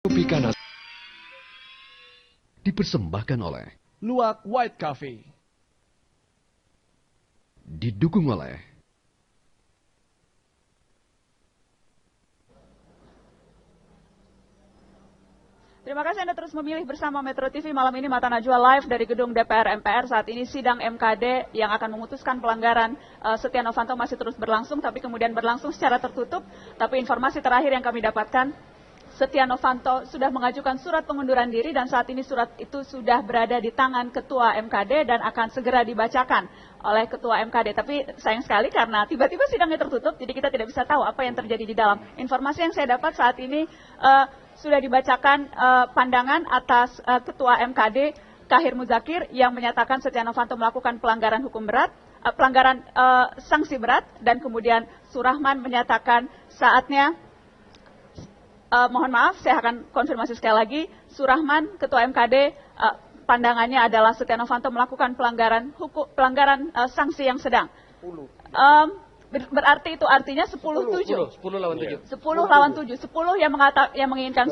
Tropicana dipersembahkan oleh, Luwak White Coffee. didukung oleh Terima kasih Anda terus memilih bersama Metro TV. Malam ini Mata Najwa live dari gedung DPR MPR. Saat ini sidang MKD yang akan memutuskan pelanggaran Setia Novanto masih terus berlangsung, tapi kemudian berlangsung secara tertutup. Tapi informasi terakhir yang kami dapatkan, Setia Novanto sudah mengajukan surat pengunduran diri dan saat ini surat itu sudah berada di tangan Ketua MKD dan akan segera dibacakan oleh Ketua MKD. Tapi sayang sekali karena tiba-tiba sidangnya tertutup, jadi kita tidak bisa tahu apa yang terjadi di dalam. Informasi yang saya dapat saat ini sudah dibacakan pandangan atas Ketua MKD Kahir Muzakir yang menyatakan Setia Novanto melakukan pelanggaran hukum berat, pelanggaran sanksi berat, dan kemudian Surahman menyatakan saatnya, mohon maaf saya akan konfirmasi sekali lagi, Surahman Ketua MKD pandangannya adalah Setia Novanto melakukan pelanggaran sanksi yang sedang. Berarti itu artinya 10-7. 10 lawan 7. 10 lawan 7. 10 yang menginginkan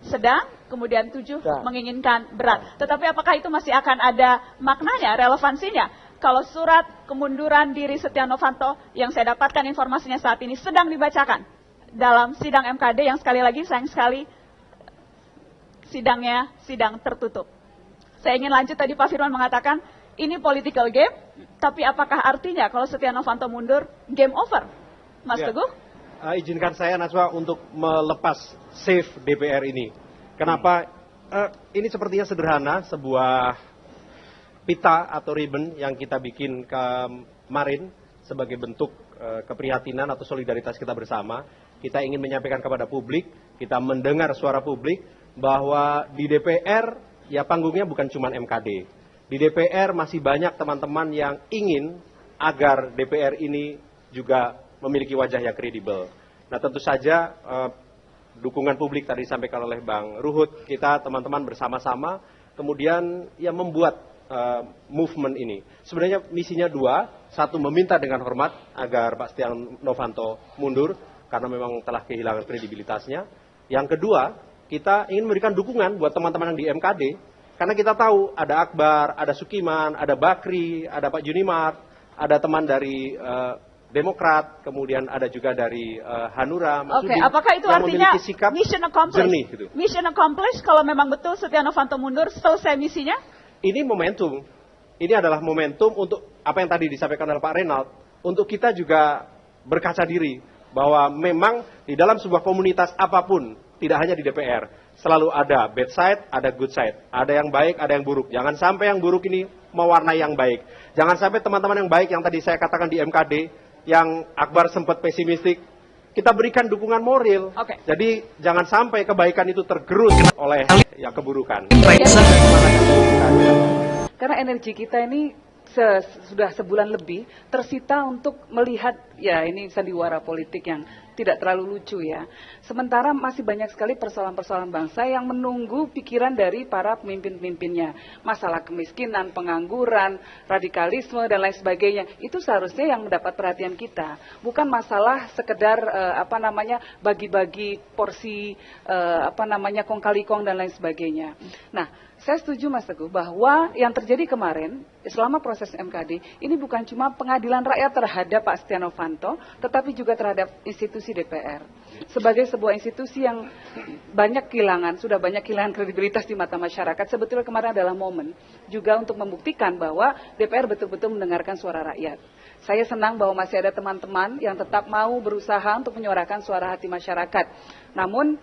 sedang, kemudian 7 menginginkan berat. Tetapi apakah itu masih akan ada maknanya, relevansinya? Kalau surat kemunduran diri Setia Novanto yang saya dapatkan informasinya saat ini sedang dibacakan dalam sidang MKD yang sekali lagi sayang sekali sidangnya sidang tertutup. Saya ingin lanjut, tadi Pak Firman mengatakan ini political game, tapi apakah artinya kalau Setia Novanto mundur, game over? Mas Teguh? Izinkan saya, Najwa, untuk melepas save DPR ini. Kenapa? Ini sepertinya sederhana, sebuah pita atau ribbon yang kita bikin kemarin sebagai bentuk keprihatinan atau solidaritas kita bersama. Kita ingin menyampaikan kepada publik, kita mendengar suara publik, bahwa di DPR, ya panggungnya bukan cuma MKD. Di DPR masih banyak teman-teman yang ingin agar DPR ini juga memiliki wajah yang kredibel. Nah tentu saja dukungan publik tadi disampaikan oleh Bang Ruhut, kita teman-teman bersama-sama kemudian ya membuat movement ini. Sebenarnya misinya dua, satu meminta dengan hormat agar Pak Setia Novanto mundur karena memang telah kehilangan kredibilitasnya. Yang kedua, kita ingin memberikan dukungan buat teman-teman yang di MKD. Karena kita tahu ada Akbar, ada Sukiman, ada Bakri, ada Pak Junimart, ada teman dari Demokrat, kemudian ada juga dari Hanura, Oke, apakah itu artinya mission accomplished? Jernih, gitu. Mission accomplished kalau memang betul Setia Novanto mundur, selesai misinya? Ini momentum. Ini adalah momentum untuk apa yang tadi disampaikan oleh Pak Reynald, untuk kita juga berkaca diri bahwa memang di dalam sebuah komunitas apapun, tidak hanya di DPR, selalu ada bad side, ada good side. Ada yang baik, ada yang buruk. Jangan sampai yang buruk ini mewarnai yang baik. Jangan sampai teman-teman yang baik yang tadi saya katakan di MKD, yang Akbar sempat pesimistik, kita berikan dukungan moral. Jadi jangan sampai kebaikan itu tergerus oleh ya keburukan. Karena energi kita ini sudah sebulan lebih tersita untuk melihat ya ini sandiwara politik yang tidak terlalu lucu ya. Sementara masih banyak sekali persoalan-persoalan bangsa yang menunggu pikiran dari para pemimpin-pemimpinnya. Masalah kemiskinan, pengangguran, radikalisme dan lain sebagainya. Itu seharusnya yang mendapat perhatian kita. Bukan masalah sekedar bagi-bagi porsi kong kali kong dan lain sebagainya. Nah, saya setuju Mas Teguh bahwa yang terjadi kemarin selama proses MKD ini bukan cuma pengadilan rakyat terhadap Pak Setia Novanto, tetapi juga terhadap institusi DPR. Sebagai sebuah institusi yang sudah banyak kehilangan kredibilitas di mata masyarakat, sebetulnya kemarin adalah momen juga untuk membuktikan bahwa DPR betul-betul mendengarkan suara rakyat. Saya senang bahwa masih ada teman-teman yang tetap mau berusaha untuk menyuarakan suara hati masyarakat. Namun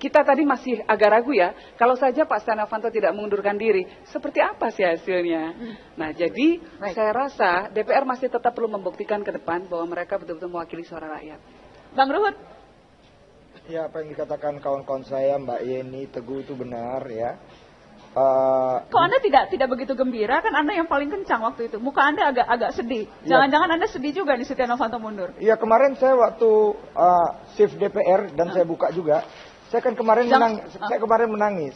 kita tadi masih agak ragu ya, kalau saja Pak Setia Novanto tidak mengundurkan diri, seperti apa sih hasilnya? Nah, jadi saya rasa DPR masih tetap perlu membuktikan ke depan bahwa mereka betul-betul mewakili suara rakyat. Bang Ruhut? Ya, apa yang dikatakan kawan-kawan saya, Mbak Yeni, Teguh itu benar ya. Kok Anda tidak begitu gembira? Kan Anda yang paling kencang waktu itu. Muka Anda agak sedih. Jangan-jangan Anda sedih juga nih Setia Novanto mundur. Iya, kemarin saya waktu shift DPR dan saya buka juga. Saya kemarin menangis.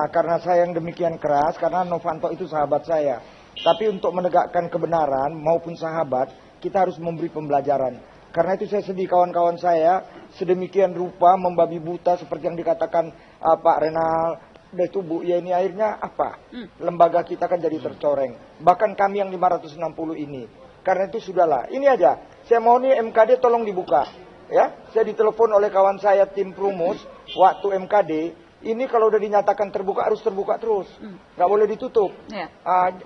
Karena saya yang demikian keras, karena Novanto itu sahabat saya. Tapi untuk menegakkan kebenaran maupun sahabat, kita harus memberi pembelajaran. Karena itu saya sedih kawan-kawan saya sedemikian rupa membabi buta seperti yang dikatakan Pak Renal. Udah itu Bu, ya ini akhirnya apa? Lembaga kita kan jadi tercoreng. Bahkan kami yang 560 ini. Karena itu sudahlah. Ini aja. Saya mau nih MKD tolong dibuka. Ya, saya ditelepon oleh kawan saya tim Prumus waktu MKD. Ini kalau udah dinyatakan terbuka harus terbuka terus, nggak boleh ditutup. Ya.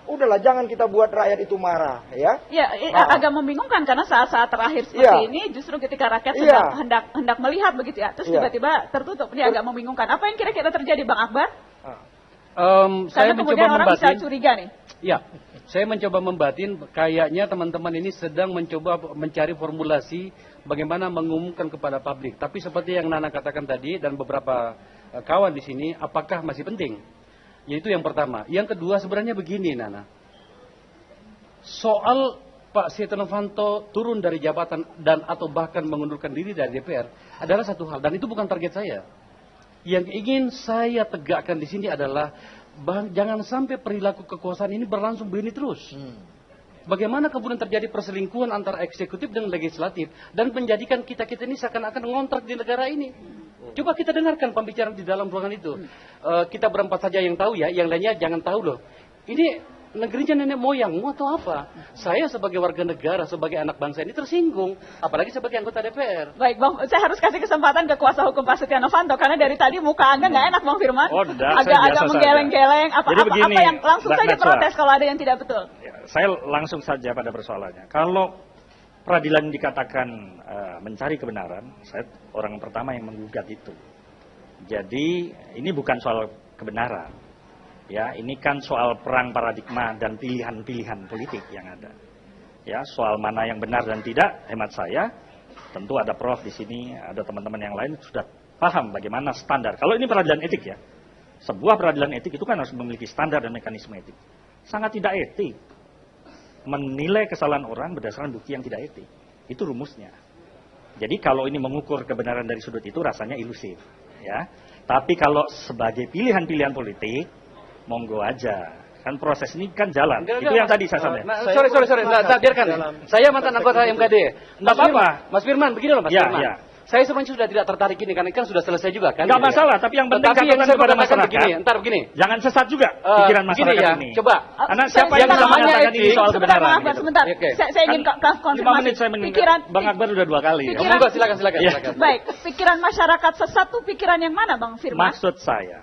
Udahlah, jangan kita buat rakyat itu marah, ya. Ya, agak membingungkan karena saat-saat terakhir seperti Iya. ini justru ketika rakyat Iya. sedang hendak melihat begitu ya, terus Iya. tiba-tiba tertutup. Ini agak membingungkan. Apa yang kira-kira terjadi, Bang Akbar? Saya Karena mencoba kemudian orang bisa membatin. curiga nih. Ya, saya mencoba membatin. Kayaknya teman-teman ini sedang mencoba mencari formulasi bagaimana mengumumkan kepada publik. Tapi seperti yang Nana katakan tadi dan beberapa kawan di sini, apakah masih penting? Yaitu yang pertama. Yang kedua sebenarnya begini, Nana. Soal Pak Setia Novanto turun dari jabatan dan atau bahkan mengundurkan diri dari DPR adalah satu hal, dan itu bukan target saya. Yang ingin saya tegakkan di sini adalah jangan sampai perilaku kekuasaan ini berlangsung begini terus. Bagaimana kemudian terjadi perselingkuhan antara eksekutif dan legislatif dan menjadikan kita-kita ini seakan-akan ngontrak di negara ini. Coba kita dengarkan pembicaraan di dalam ruangan itu. Kita berempat saja yang tahu ya, yang lainnya jangan tahu loh. Ini negerinya nenek moyangmu atau apa? Saya sebagai warga negara, sebagai anak bangsa ini tersinggung, apalagi sebagai anggota DPR. Baik, Bang, saya harus kasih kesempatan ke kuasa hukum Pak Setia Novanto karena dari tadi muka Anda nggak enak, Bang Firman. Oh, enggak, saya Agak biasa menggeleng-geleng. saja. Jadi begini, apa yang langsung Mbak saja Najwa. protes kalau ada yang tidak betul? Ya, saya langsung saja pada persoalannya. Kalau peradilan dikatakan mencari kebenaran, saya orang pertama yang menggugat itu. Jadi ini bukan soal kebenaran, ya ini kan soal perang paradigma dan pilihan-pilihan politik yang ada. Ya soal mana yang benar dan tidak, hemat saya, tentu ada Prof di sini, ada teman-teman yang lain sudah paham bagaimana standar. Kalau ini peradilan etik ya, sebuah peradilan etik itu kan harus memiliki standar dan mekanisme etik. Sangat tidak etik menilai kesalahan orang berdasarkan bukti yang tidak etik. Itu rumusnya. Jadi kalau ini mengukur kebenaran dari sudut itu rasanya ilusif. Ya, tapi kalau sebagai pilihan-pilihan politik, monggo aja. Kan proses ini kan jalan. Itu yang tadi saya sampaikan. Sorry. Biarkan. Saya mantan anggota MKD. Nggak apa-apa. Mas Firman, begini loh Mas Ya, Firman. ya. Saya sebenarnya sudah tidak tertarik ini karena kan sudah selesai juga kan. Nggak gitu ya. masalah, tapi yang penting Tetapi yang catatan saya kepada katakan masyarakat. begini. Jangan sesat juga pikiran Begini masyarakat ya, ini. coba. Karena Sebentar, siapa yang bisa sebentar, mengatakan ini soal sebentar, kebenaran? Bang Akbar, gitu. sebentar. Oke. Saya ingin Kan 5 konfirmasi. menit saya Pikiran, Bang Akbar udah 2 kali ya. Pikiran- Monggo silakan. Ya. baik, pikiran masyarakat sesat itu pikiran yang mana, Bang Firman? Maksud saya,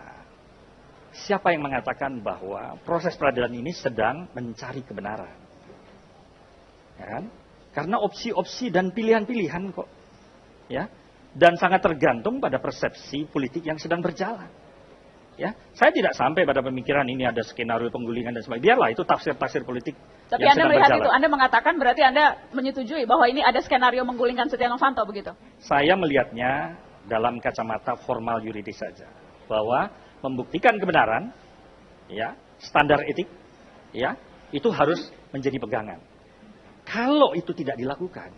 siapa yang mengatakan bahwa proses peradilan ini sedang mencari kebenaran? Ya kan? Karena opsi-opsi dan pilihan-pilihan kok. Ya. Dan sangat tergantung pada persepsi politik yang sedang berjalan. Ya, saya tidak sampai pada pemikiran ini ada skenario penggulingan dan sebagainya. Biarlah itu tafsir-tafsir politik Tapi yang Anda sedang melihat berjalan. itu, Anda mengatakan berarti Anda menyetujui bahwa ini ada skenario menggulingkan Setia Novanto begitu? Saya melihatnya dalam kacamata formal yuridis saja, bahwa membuktikan kebenaran, ya, standar etik, ya, itu harus menjadi pegangan. Kalau itu tidak dilakukan,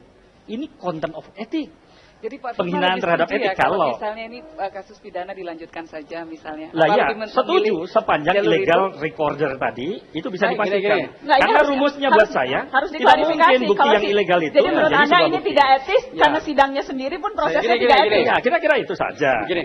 ini content of etik. Jadi Pak Penghinaan Firman lebih terhadap setuju etik ya, kalau kalau- misalnya ini kasus pidana dilanjutkan saja misalnya. Lah Apa ya, lebih setuju memilih sepanjang jalur illegal itu? recorder tadi itu bisa Baik, dipastikan. gini. Nggak, ini Karena harus- rumusnya harus- buat saya harus tidak diklarifikasi. mungkin bukti Kalau yang ilegal itu jadi menurut menjadi Anda sebuah ini bukti. tidak etis Ya. karena sidangnya sendiri pun prosesnya Gini, tidak gini. etis. Ya, kira-kira itu saja. Begini.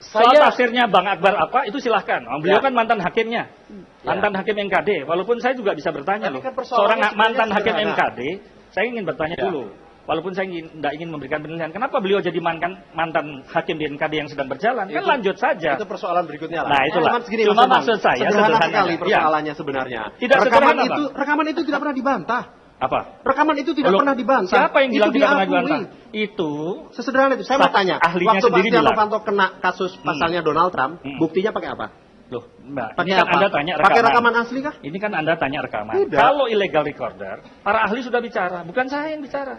Soal Saya tafsirnya Bang Akbar apa itu silahkan. Beliau Ya. kan mantan hakimnya, mantan hakim MKD. Walaupun saya juga bisa bertanya Tapi loh. kan persoalannya Seorang mantan sebenarnya hakim sederhana. MKD, saya ingin bertanya dulu. Walaupun saya tidak ingin memberikan penilaian, kenapa beliau jadi mantan hakim di MKD yang sedang berjalan? Kan lanjut saja. Itu persoalan berikutnya lah. Nah, itulah. Cuman segini, Cuma Mas Firman. maksud saya, sederhana sederhananya. sekali Ya. persoalannya sebenarnya. Tidak sederhana, Bang. Rekaman itu tidak pernah dibantah. Apa? Rekaman itu tidak Loh, pernah dibantah. Siapa yang bilang Itu tidak pernah diakui. dibantah? Itu Sesederhana itu. Saya mau tanya. ahlinya Waktu Pak sendiri Setia bilang. Novanto kena kasus pasalnya Donald Trump, buktinya pakai apa? Loh, Mbak, Pakai ini kan apa? Anda tanya Pakai rekaman asli kah? Ini kan Anda tanya rekaman. Tidak. Kalau illegal recorder, para ahli sudah bicara, bukan saya yang bicara.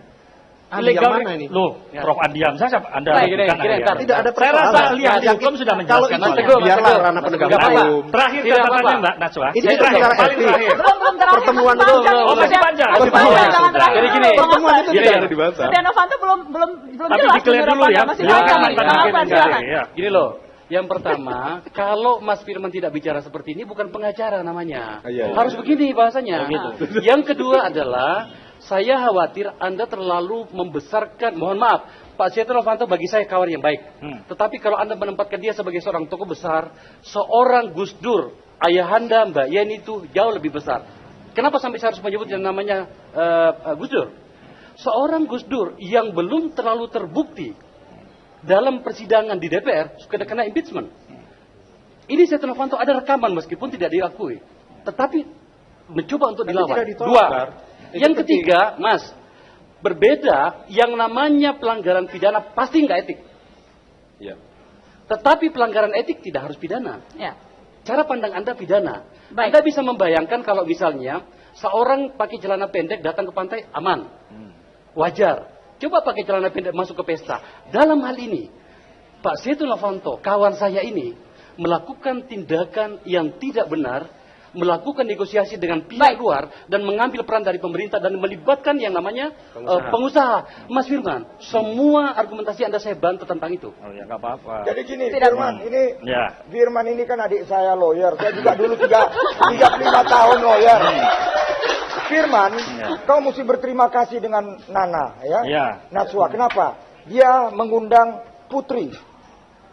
Ahli yang mana ini? Loh, Prof. Andiam saya Anda Baik, bukan gini, ahli. ntar. Tidak ada Saya rasa persoalan. ahli Yang hukum sudah kalau menjelaskan itu soalnya. Teguh, Mas biarlah Teguh. ranah penegak Tidak apa-apa. hukum. Terakhir Tidak catatannya apa-apa. Mbak Najwa. Ini Saya perkara terakhir, paling etik. terakhir. Belum terakhir, Pertemuan masih itu panjang. masih panjang. Masih Masih panjang, panjang. jangan terakhir. Jadi gini, Bang pertemuan Akbar. itu Gini. tidak ada dibantah. Setia Novanto belum Tapi jelas declare menurut dulu Anda, ya. masih Beliau kan panjang. mantan Bang hakim Akbar, MKD, silakan. ya. Gini loh, yang pertama, kalau Mas Firman tidak bicara seperti ini bukan pengacara namanya. Iya. Harus begini bahasanya. Oh, gitu. Yang kedua adalah Saya khawatir Anda terlalu membesarkan, mohon maaf, Pak Setia Novanto bagi saya kawan yang baik. Tetapi kalau Anda menempatkan dia sebagai seorang tokoh besar, seorang Gus Dur, ayahanda Mbak Yeni itu jauh lebih besar. Kenapa sampai saya harus menyebut yang namanya Gus Dur? Seorang Gus Dur yang belum terlalu terbukti dalam persidangan di DPR sudah kena impeachment. Ini Setia Novanto ada rekaman meskipun tidak diakui, tetapi mencoba untuk dilawan. Dua. Yang ketiga, Mas, berbeda yang namanya pelanggaran pidana pasti nggak etik. Ya. Tetapi pelanggaran etik tidak harus pidana. Ya. Cara pandang Anda pidana. Baik. Anda bisa membayangkan kalau misalnya seorang pakai celana pendek datang ke pantai aman. Wajar. Coba pakai celana pendek masuk ke pesta. Dalam hal ini, Pak Setia Novanto, kawan saya ini, melakukan tindakan yang tidak benar, melakukan negosiasi dengan pihak luar dan mengambil peran dari pemerintah dan melibatkan yang namanya pengusaha. Mas Firman, semua argumentasi Anda saya bantu tentang itu. Oh ya, nggak apa-apa. Jadi gini, Firman, ini Ya. Firman ini kan adik saya lawyer. Saya juga dulu 35 tahun lawyer. Firman, kau mesti berterima kasih dengan Nana, ya. Ya. Najwa, kenapa? Dia mengundang Putri,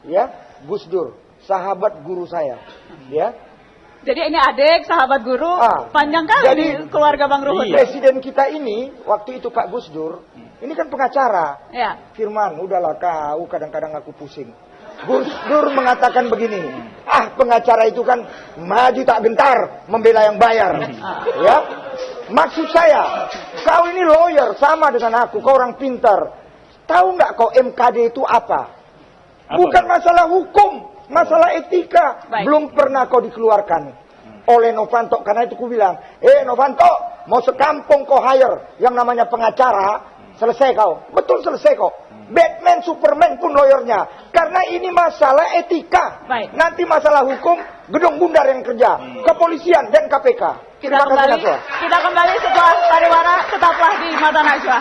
ya, Gus Dur, sahabat guru saya, ya. Jadi ini adik, sahabat guru, panjang kali Jadi, keluarga Bang Ruhut. Presiden kita ini, waktu itu Pak Gus Dur, ini kan pengacara. Ya. Firman, udahlah kau, kadang-kadang aku pusing. Gus Dur mengatakan begini, pengacara itu kan maju tak gentar, membela yang bayar. Ya, maksud saya, kau ini lawyer sama dengan aku, kau orang pintar. Tahu nggak kau MKD itu apa? Bukan masalah hukum, masalah etika. Belum pernah kau dikeluarkan oleh Novanto. Karena itu ku bilang, Novanto, mau sekampung kau hire yang namanya pengacara, selesai kau. Betul selesai kau. Batman, Superman pun lawyernya. Karena ini masalah etika. Nanti masalah hukum, Gedung Bundar yang kerja. Kepolisian dan KPK. Kita kembali setelah pariwara, tetaplah di Mata Najwa.